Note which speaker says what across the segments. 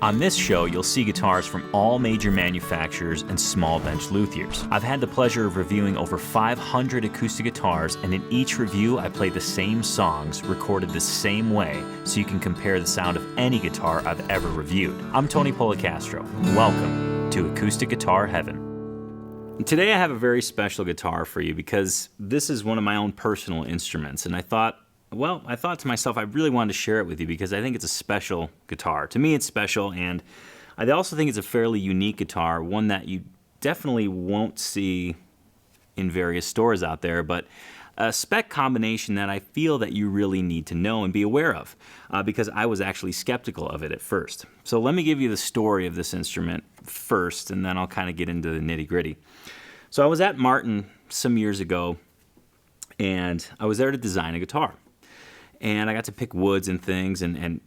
Speaker 1: On this show, you'll see guitars from all major manufacturers and small bench luthiers. I've had the pleasure of reviewing over 500 acoustic guitars, and in each review, I play the same songs, recorded the same way, so you can compare the sound of any guitar I've ever reviewed. I'm Tony Polecastro. Welcome to Acoustic Guitar Heaven. Today I have a very special guitar for you because this is one of my own personal instruments, and I thought to myself, I really wanted to share it with you because I think it's a special guitar. To me, it's special, and I also think it's a fairly unique guitar, one that you definitely won't see in various stores out there, but a spec combination that I feel that you really need to know and be aware of, because I was actually skeptical of it at first. So let me give you the story of this instrument first, and then I'll kind of get into the nitty-gritty. So I was at Martin some years ago, and I was there to design a guitar. And I got to pick woods and things, and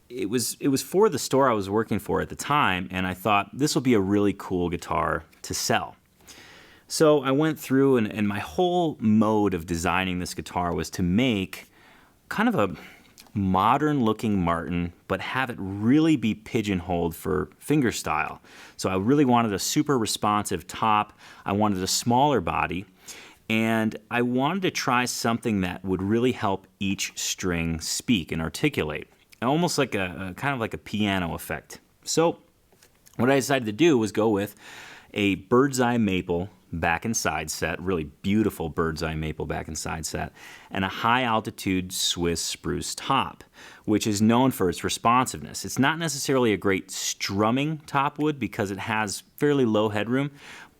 Speaker 1: it was for the store I was working for at the time, and I thought this will be a really cool guitar to sell. So I went through, and my whole mode of designing this guitar was to make kind of a modern-looking Martin, but have it really be pigeonholed for fingerstyle. So I really wanted a super responsive top. I wanted a smaller body. And I wanted to try something that would really help each string speak and articulate, almost like a kind of like a piano effect. So what I decided to do was go with a bird's eye maple back and side set, really beautiful bird's eye maple back and side set, and a high altitude Swiss spruce top, which is known for its responsiveness. It's not necessarily a great strumming top wood because it has fairly low headroom,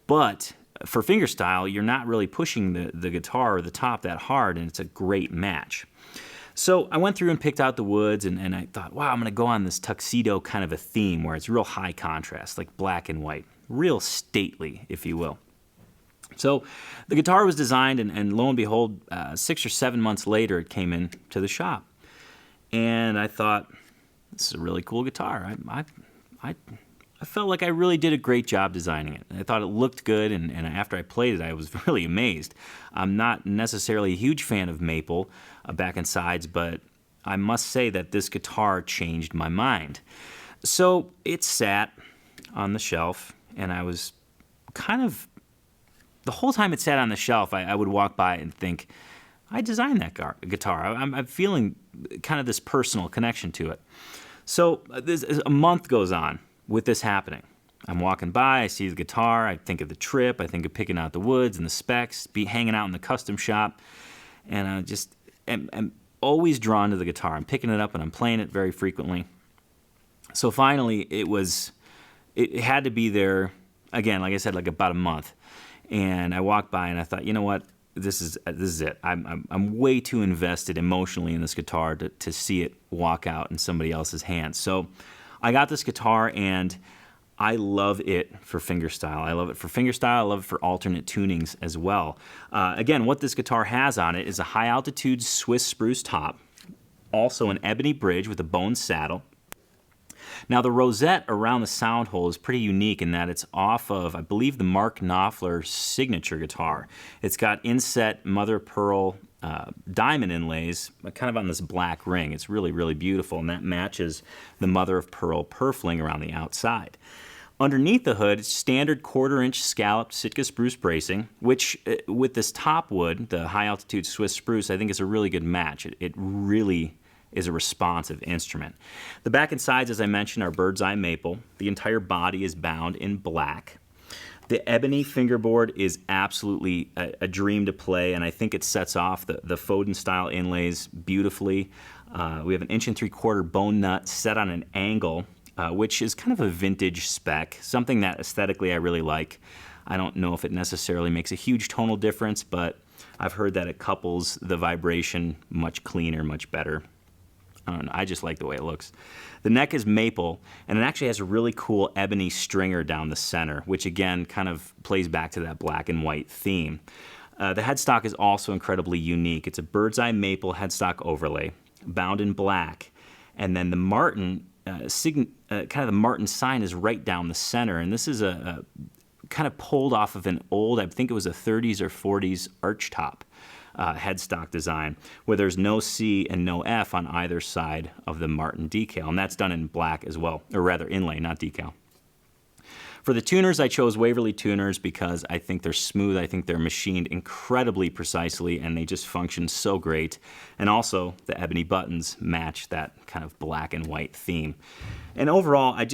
Speaker 1: but for fingerstyle, you're not really pushing the guitar or the top that hard, and it's a great match. So I went through and picked out the woods, and I thought, wow, I'm going to go on this tuxedo kind of a theme where it's real high contrast, like black and white, real stately, if you will. So the guitar was designed, and lo and behold, 6 or 7 months later, it came in to the shop. And I thought, this is a really cool guitar. I felt like I really did a great job designing it. I thought it looked good, and after I played it, I was really amazed. I'm not necessarily a huge fan of maple back and sides, but I must say that this guitar changed my mind. So it sat on the shelf, and I was kind of, the whole time it sat on the shelf, I would walk by and think, I designed that guitar. I'm feeling kind of this personal connection to it. So a month goes on with this happening. I'm walking by, I see the guitar, I think of the trip, I think of picking out the woods and the specs, hanging out in the custom shop, and I just am always drawn to the guitar. I'm picking it up and I'm playing it very frequently. So finally, it had to be there, again, like I said, like about a month. And I walked by and I thought, you know what, this is it. I'm way too invested emotionally in this guitar to see it walk out in somebody else's hands. So I got this guitar, and I love it for fingerstyle. I love it for fingerstyle. I love it for alternate tunings as well. Again, what this guitar has on it is a high-altitude Swiss spruce top, also an ebony bridge with a bone saddle. Now, the rosette around the sound hole is pretty unique in that it's off of, I believe, the Mark Knopfler signature guitar. It's got inset mother of pearl diamond inlays kind of on this black ring. It's really, really beautiful, and that matches the mother of pearl purfling around the outside. Underneath the hood, it's standard 1/4-inch scalloped Sitka spruce bracing, which with this top wood, the high-altitude Swiss spruce, I think is a really good match. It really is a responsive instrument. The back and sides, as I mentioned, are bird's eye maple. The entire body is bound in black. The ebony fingerboard is absolutely a dream to play, and I think it sets off the Foden-style inlays beautifully. We have an 1 3/4 bone nut set on an angle, which is kind of a vintage spec, something that aesthetically I really like. I don't know if it necessarily makes a huge tonal difference, but I've heard that it couples the vibration much cleaner, much better. I don't know, I just like the way it looks. The neck is maple, and it actually has a really cool ebony stringer down the center, which again kind of plays back to that black and white theme. The headstock is also incredibly unique. It's a bird's eye maple headstock overlay, bound in black, and then the Martin, kind of the Martin sign is right down the center, and this is a kind of pulled off of an old, I think it was a 30s or 40s arch top. headstock design, where there's no C and no F on either side of the Martin decal, and that's done in black as well, or rather inlay, not decal. For the tuners, I chose Waverly tuners because I think they're smooth. I think they're machined incredibly precisely, and they just function so great. And also, the ebony buttons match that kind of black and white theme. And overall, I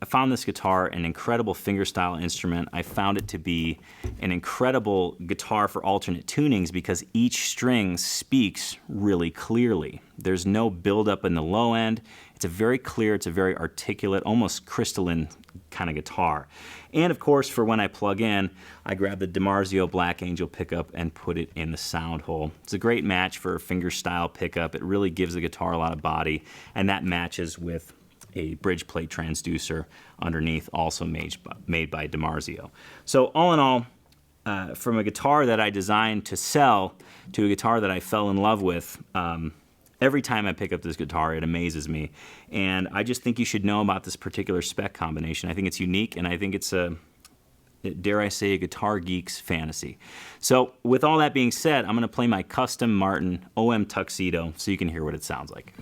Speaker 1: found this guitar an incredible fingerstyle instrument. I found it to be an incredible guitar for alternate tunings because each string speaks really clearly. There's no buildup in the low end. It's a very clear, it's a very articulate, almost crystalline kind of guitar. And of course, for when I plug in, I grab the DiMarzio Black Angel pickup and put it in the sound hole. It's a great match for a fingerstyle pickup. It really gives the guitar a lot of body, and that matches with a bridge plate transducer underneath, also made by DiMarzio. So all in all, from a guitar that I designed to sell to a guitar that I fell in love with, every time I pick up this guitar, it amazes me. And I just think you should know about this particular spec combination. I think it's unique, and I think it's dare I say, a guitar geek's fantasy. So with all that being said, I'm going to play my custom Martin OM Tuxedo so you can hear what it sounds like.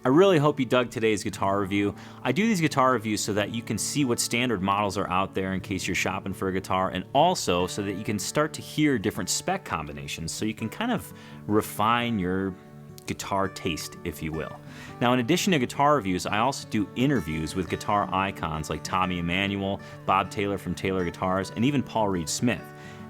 Speaker 1: I really hope you dug today's guitar review. I do these guitar reviews so that you can see what standard models are out there in case you're shopping for a guitar, and also so that you can start to hear different spec combinations so you can kind of refine your guitar taste, if you will. Now, in addition to guitar reviews, I also do interviews with guitar icons like Tommy Emmanuel, Bob Taylor from Taylor Guitars, and even Paul Reed Smith.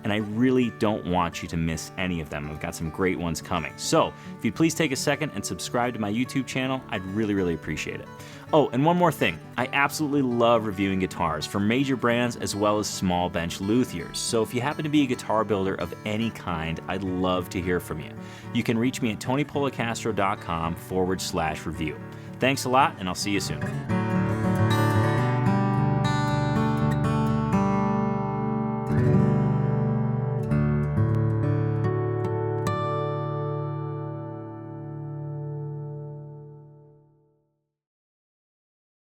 Speaker 1: And I really don't want you to miss any of them. I've got some great ones coming. So if you'd please take a second and subscribe to my YouTube channel, I'd really appreciate it. Oh, and one more thing. I absolutely love reviewing guitars for major brands as well as small bench luthiers. So if you happen to be a guitar builder of any kind, I'd love to hear from you. You can reach me at tonypolecastro.com/review. Thanks a lot, and I'll see you soon.